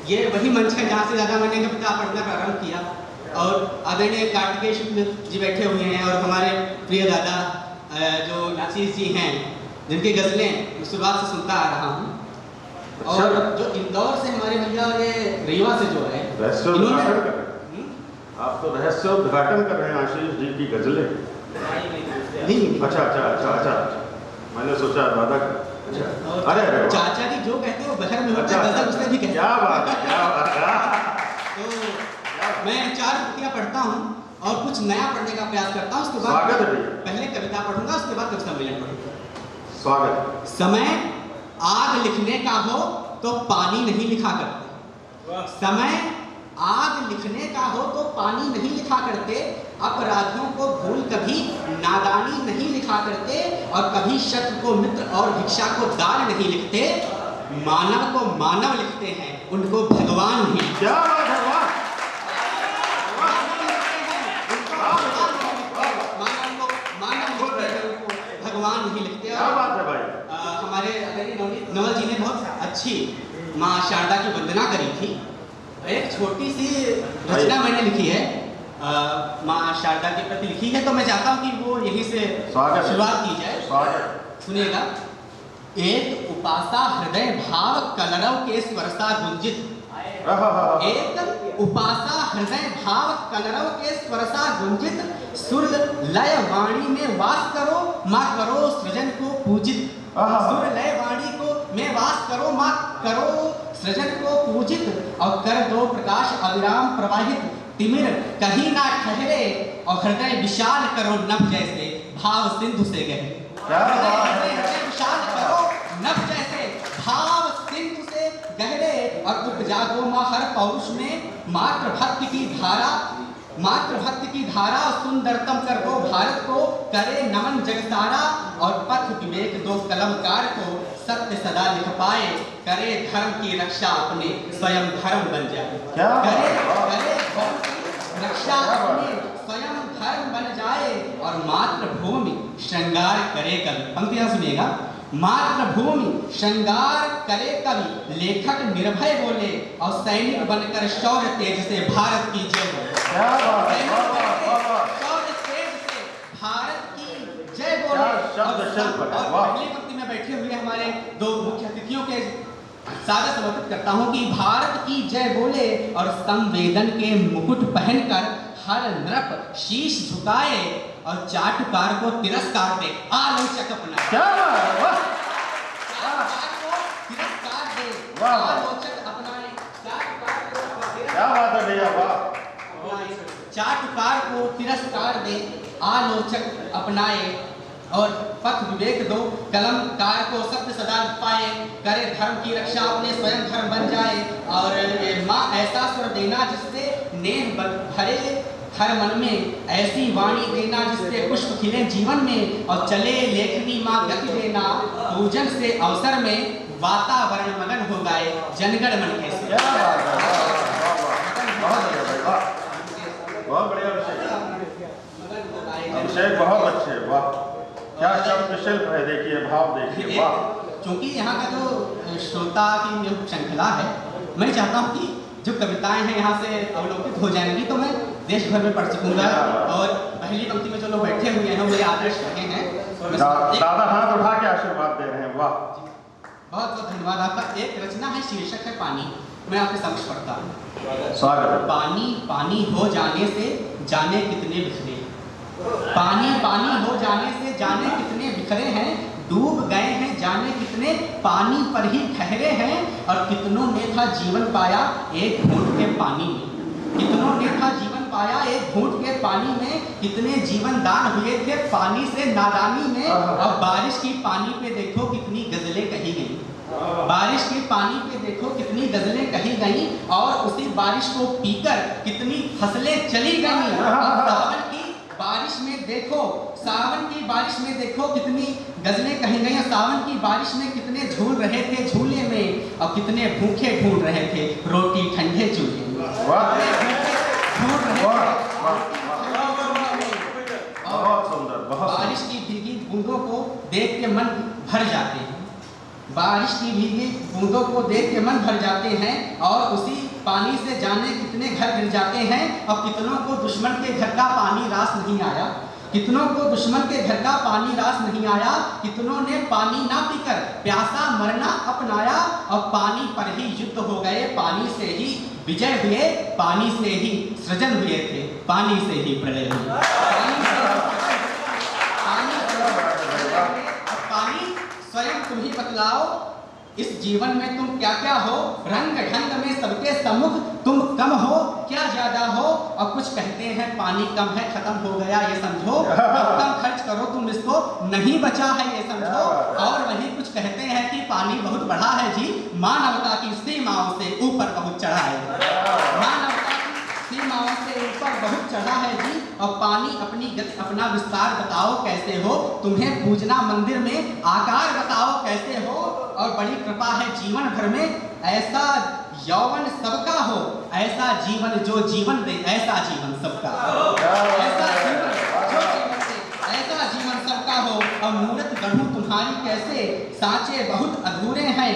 ये वही मंच है जहाँ से ज़्यादा मैंने कविता पढ़ना प्रारंभ किया। और आदरणीय कार्तिकेय शुक्ल जी बैठे हुए हैं और हमारे प्रिय दादा जो आशीष जी हैं, जिनकी गज़लें मैं शुरुआत से सुनता आ रहा हूँ। और जो इंदौर से हमारे भैया ये रीवा से जो है, आप तो रहस्योद्घाटन कर रहे हैं आशीष जी की गज़लें। नहीं अच्छा, मैंने सोचा दादा का। अच्छा, अरे चाचा जी जो कहते हैं वो बहर में होता है, गज़ल उसने भी कहते हैं। क्या बात है। तो मैं 4 कृतियाँ पढ़ता हूँ और कुछ नया पढ़ने का प्रयास करता हूँ। उसके बाद स्वागत है। पहले कविता पढ़ूंगा, उसके बाद कविता सम्मेलन पढ़ूंगा। स्वागत। समय आग लिखने का हो तो पानी नहीं लिखा करते। समय आग लिखने का हो तो पानी नहीं लिखा करते। अपराधियों को भूल कभी नादानी नहीं लिखा करते। और कभी शत्रु को मित्र और भिक्षा को दान नहीं लिखते। मानव को मानव लिखते हैं, उनको भगवान नहीं। क्या बात है, वाह। भगवान नहीं लिखते। क्या बात है भाई। हमारे नवल जी ने बहुत अच्छी माँ शारदा की वंदना करी थी। एक छोटी सी रचना मैंने लिखी है, माँ शारदा के प्रति लिखी है, तो मैं चाहता हूँ कि वो यहीं से शुरुआत की जाए। सुनिएगा। एक उपासा हृदय भाव कलरव के स्वरसा गुंजित। एक उपासा हृदय भाव कलरव के स्वरसा गुंजित। सुर लय वाणी में वास करो, माँ करो सृजन को पूजित। सुर लय वाणी को में वास करो, माँ करो सृजन को पूजित। और कर दो प्रकाश अविराम प्रवाहित। तिमिर कहीं ना ठहरे और हृदय विशाल करो नभ जैसे भाव सिंधु से गहरे। हृदय विशाल करो नभ जैसे भाव सिंधु से गहरे। और उपजागो माँ हर पौरुष में मातृभक्ति की धारा। मातृभक्ति की धारा सुंदरतम कर दो भारत को, करे नमन जग सारा। और पथ विवेक दो कलमकार को, सत्य सदा लिख पाए। करे धर्म की रक्षा अपने स्वयं धर्म बन जाए। करे धर्म की रक्षा अपने स्वयं धर्म बन जाए। और मातृभूमि श्रृंगार करे कवि। पंक्तियां सुनिएगा। मातृभूमि श्रृंगार करे कवि, लेखक निर्भय बोले। और सैनिक बनकर शौर्य तेज से भारत की जय बोले। शौर्य तेज से भारत की जय बोले। और पहली पंक्ति में बैठे हुए हमारे 2 मुख्य अतिथियों के सादर समर्पित करता हूँ कि भारत की जय बोले। और संवेदन के मुकुट पहनकर हर नृप शीश झुकाए। और चाटुकार को तिरस्कार दे, आलोचक अपना। चाटुकार को तिरस्कार दे, आलोचक अपनाए। क्या बात है भैया, वाह। चाटुकार को तिरस्कार दे, आलोचक अपनाए। और पथ विवेक दो कलमकार को सत्य सदा पाए। करे धर्म की रक्षा अपने स्वयं धर्म बन जाए। और माँ ऐसा स्वर देना जिससे नेह भरे हर मन में। ऐसी वाणी देना जिससे पुष्प खिले जीवन में। और चले लेखनी माँ गति देना, पूजन से अवसर में वातावरण मगन हो गए जनगण मन के से। बहुत बढ़िया विषय, बहुत अच्छे, वाह। क्या शब्द शिल्प है, देखिए भाव देखिए, वाह। क्योंकि यहाँ का जो श्रोता की जो श्रृंखला है, मैं चाहता हूँ कि जो कविताएं हैं यहाँ से अवलोकित हो जाएंगी तो मैं देश भर में पढ़ सकूंगा। और पहली पंक्ति में जो लोग बैठे हुए हैं वो आदर्श रहे हैं। दादा हाथ उठा के आशीर्वाद दे रहे हैं, वाह। बहुत बहुत धन्यवाद आपका। एक रचना है, शीर्षक है पानी, मैं आपके समक्ष पढ़ता हूँ। स्वागत। पानी पानी हो जाने से जाने कितने बिखरे। पानी पानी हो जाने से जाने कितने बिखरे हैं। डूब गए हैं जाने कितने पानी पर ही ठहरे हैं। और कितनों ने था जीवन पाया एक घूंट के पानी में। कितनों ने था जीवन पाया एक घूंट के पानी में। कितने जीवन दान हुए थे पानी से नादानी में। और बारिश की पानी पे देखो कितनी गजलें कही गई। बारिश के पानी पे देखो कितनी गजलें कही गई। और उसी बारिश को पीकर कितनी फसलें चली गई। सावन की बारिश में देखो, सावन की बारिश में देखो कितनी गजलें कही गई। सावन की बारिश में कितने झूल रहे थे झूले में। और कितने भूखे ढूंढ रहे थे रोटी ठंडे चूल्हे में। बारिश की भीगी बूंदों को देख के मन भर जाते हैं। बारिश की भीगी बूंदों को देख के मन भर जाते हैं और उसी पानी से जाने कितने घर गिर जाते हैं। और कितनों को दुश्मन के घर का पानी रास नहीं आया, कितनों को दुश्मन के घर का पानी रास नहीं आया। कितनों ने पानी ना पीकर प्यासा मरना अपनाया। और पानी पर ही युद्ध हो गए, पानी से ही विजय हुए, पानी से ही सृजन हुए थे, पानी से ही प्रलय हुए। पानी स्वयं तुम ही बतलाओ इस जीवन में तुम क्या क्या हो। रंग ढंग में सबके सम्मुख तुम कम हो क्या ज्यादा हो। और कुछ कहते हैं पानी कम है खत्म हो गया ये समझो, अब कम खर्च करो तुम इसको नहीं बचा है ये समझो। और वहीं कुछ कहते हैं कि पानी बहुत बढ़ा है जी, मानवता की सीमाओं से ऊपर बहुत चढ़ा है, मानवता की सीमाओं से ऊपर बहुत चढ़ा है जी। और पानी अपनी गति अपना विस्तार बताओ कैसे हो, तुम्हें पूजना मंदिर में आकार बताओ कैसे हो। और बड़ी कृपा है जीवन भर में ऐसा यौवन सबका हो, ऐसा जीवन जो जीवन दे, ऐसा जीवन सबका, ऐसा जीवन जो जीवन दे, ऐसा जीवन सबका हो। और मूर्त गढ़ूं तुम्हारी कैसे, सांचे बहुत अधूरे हैं,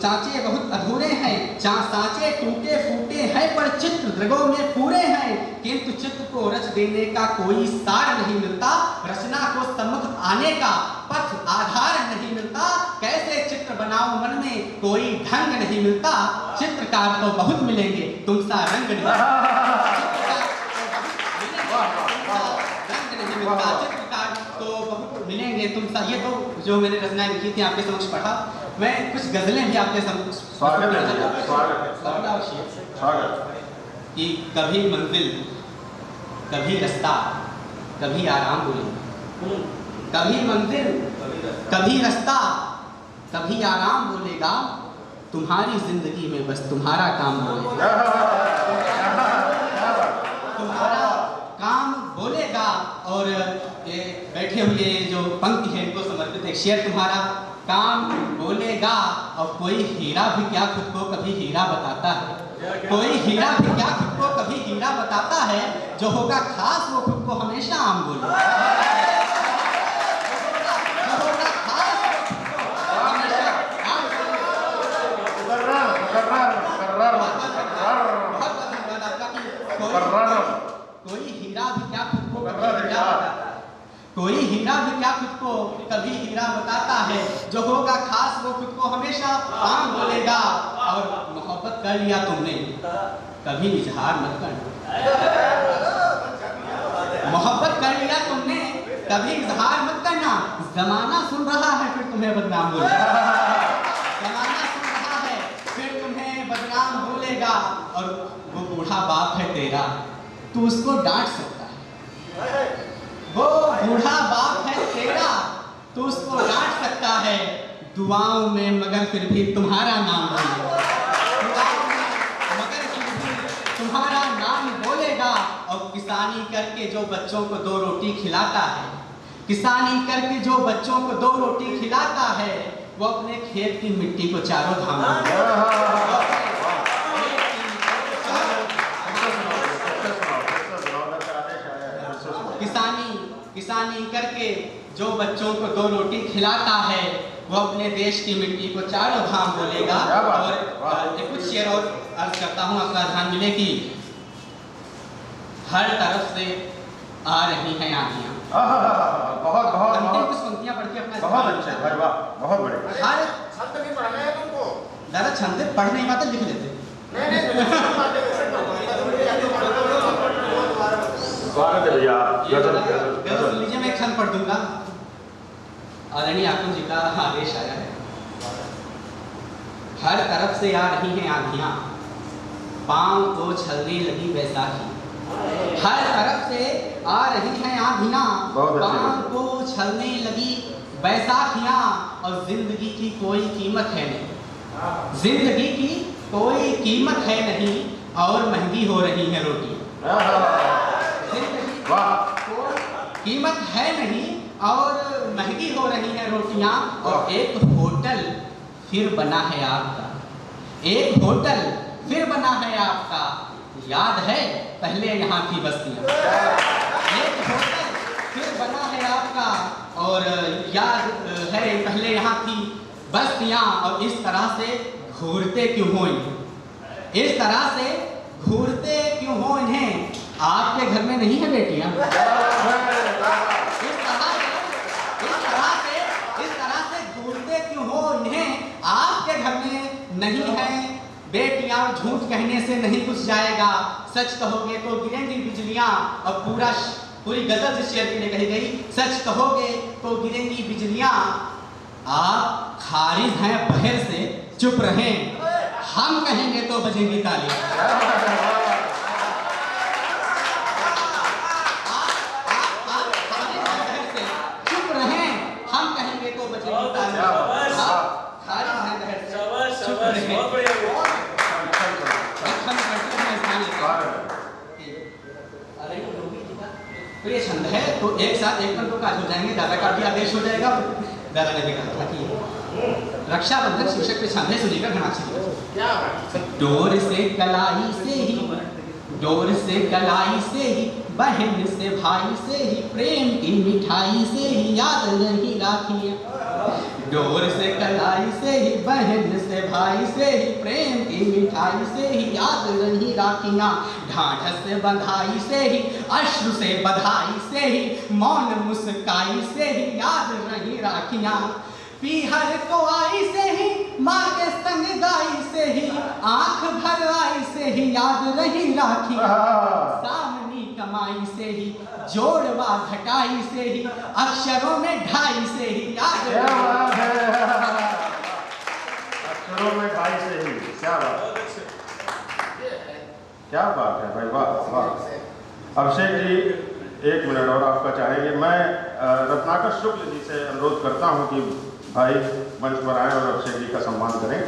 सांचे बहुत अधूरे हैं, सांचे टूटे फूटे हैं पर चित्र दृगों में पूरे हैं। किंतु चित्र को रच देने का कोई सार नहीं मिलता, रचना को सम्मुख आने का पथ आधार नहीं मिलता। कैसे चित्र बनाओ मन में कोई ढंग नहीं मिलता, चित्रकार तो बहुत मिलेंगे तुम सा रंग नहीं मिलता, चित्रकार तो बहुत मिलेंगे तुम सा। ये तो जो मैंने रचनाएं लिखी थी आपके समक्ष पढ़ा, मैं कुछ गजलें भी आपके समक्ष कि कभी मंजिल कभी रास्ता कभी आराम बोलेगा, कभी मंजिल कभी रास्ता कभी आराम बोलेगा। तुम्हारी जिंदगी में बस तुम्हारा काम बोलेगा, तुम्हारा काम बोलेगा। और ये बैठे हुए जो पंक्ति है इनको समर्पित एक शेर, तुम्हारा काम बोलेगा। और कोई हीरा भी क्या खुद को कभी हीरा बताता है, कोई हीरा भी क्या खुद को कभी हीरा बताता है। जो होगा खास वो खुद को हमेशा आम बोलेगा, जो होगा खास वो हमेशा आम बोलेगा। कोई हीरा भी क्या खुद को कभी हीरा बताता है, कोई हीरा भी क्या खुद को कभी हीरा बताता है। जो होगा खास वो खुद को हमेशा आम बोलेगा। और मोहब्बत कर लिया तुमने कभी इजहार मत करना, मोहब्बत कर लिया तुमने कभी इजहार मत करना। जमाना सुन रहा है फिर तुम्हें बदनाम बोलेगा, जमाना सुन रहा है फिर तुम्हें बदनाम बोलेगा। और वो बूढ़ा बाप है तेरा, तू उसको डांट सकता है, वो बूढ़ा बाप है तेरा, तू उसको डांट सकता है। दुआओं में मगर फिर भी तुम्हारा नाम बोलेगा, दुआओं में मगर फिर भी तुम्हारा नाम बोलेगा। और किसानी करके जो बच्चों को 2 रोटी खिलाता है, किसानी करके जो बच्चों को 2 रोटी खिलाता है, वो अपने खेत की मिट्टी को चारों धाम किसानी करके जो बच्चों को 2 रोटी खिलाता है, वो अपने देश की मिट्टी को चारों धाम बोलेगा। और कुछ शेर और अर्ज करता हूँ आपका ध्यान मिले कि हर तरफ से आ रही हैं आंधियाँ। बहुत बहुत अंतिम कुछ पंक्तियाँ पढ़ के अपना बहुत अच्छे भाई, वाह बहुत बड़े। हर छंद भी पढ़ना है तुमको, दादा छंद पढ़ नहीं पाते लिख लेते। स्वागत है भैया, गजल लीजिए, मैं एक छंद पढ़ दूंगा। आदरणीय आकुल जी का आदेश आया है। हर तरफ से आ रही हैं आंधियां, पांव को छलने लगी बैसाखी। हर तरफ से आ रही हैं आंधियां, पांव को छलने लगी बैसाखियां। और जिंदगी की कोई कीमत है नहीं, जिंदगी की कोई कीमत है नहीं, और महंगी हो रही है रोटी। कोई कीमत है नहीं और महंगी हो रही है रोटियां। और एक होटल फिर बना है आपका, एक होटल फिर बना है आपका। याद है पहले यहाँ की बस्तियां, एक होटल फिर बना है आपका। और याद है पहले यहाँ की बस्तियां और इस तरह से घूरते क्यों हो इन्हें, इस तरह से घूरते क्यों हो इन्हें? आपके घर में नहीं है बेटियां? इस तरह से घूरते क्यों हो इन्हें? आपके घर में नहीं है बेटियां? झूठ कहने से नहीं कुछ जाएगा, सच कहोगे तो गिरेंगी बिजलियां। और पूरी गजल जिस शेर के लिए कही गई, सच कहोगे तो गिरेंगी बिजलियां। आप खारिज हैं बहर से, चुप रहें, हम कहेंगे तो बजेंगी ताली। चुप रहें, हम कहेंगे तो बजेंगी ताली। खारिज हैं बहर से, चुप रहें। तो ये छंद है, तो एक साथ एक पर तो काज हो जाएंगे, दादा का भी आदेश हो जाएगा। दादा ने भी कहा था कि रक्षाबंधन शीर्षक पे छंद है, सुनिएगा घनाक्षी। डोर से कलाई से ही, डोर से कलाई से ही, बहन से भाई से ही, प्रेम की मिठाई से ही याद नहीं राखियां। डोर से कलाई से ही, बहन से भाई से ही, प्रेम की मिठाई से ही याद नहीं राखियां। ढाढ़स से बधाई से ही, अश्रु से बधाई से ही, मौन मुस्काई से ही याद नहीं राखियां। पीहर को आई से ही, माँ के संग गाई से ही, आंख भर आई से ही याद नहीं राखियां। सामनी कमाई से ही, जोड़वा घटाई से ही, अक्षरों में ढाई से ही याद। अक्षरों में ढाई से ही, क्या बात, क्या बात है भाई, वाह वाह। अभिषेक जी 1 मिनट और आपका चाहेंगे। मैं रत्नाकर शुक्ल जी से अनुरोध करता हूं कि भाई मंच पर आए और अभिषेक जी का सम्मान करें।